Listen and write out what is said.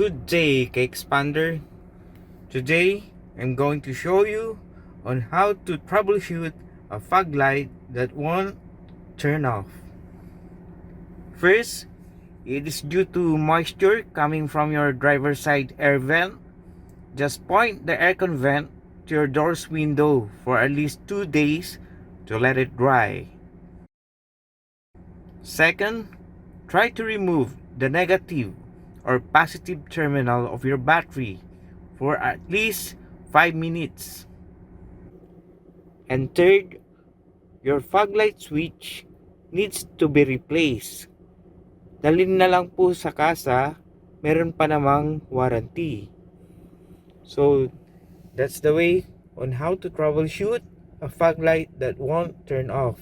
Good day, Xpander. Today, I'm going to show you on how to troubleshoot a fog light that won't turn off. First, it is due to moisture coming from your driver's side air vent. Just point the aircon vent to your door's window for at least 2 days to let it dry. Second, try to remove the negative or positive terminal of your battery for at least 5 minutes. And third, your fog light switch needs to be replaced. Dalhin na lang po sa kasa, meron pa namang warranty. So, that's the way on how to troubleshoot a fog light that won't turn off.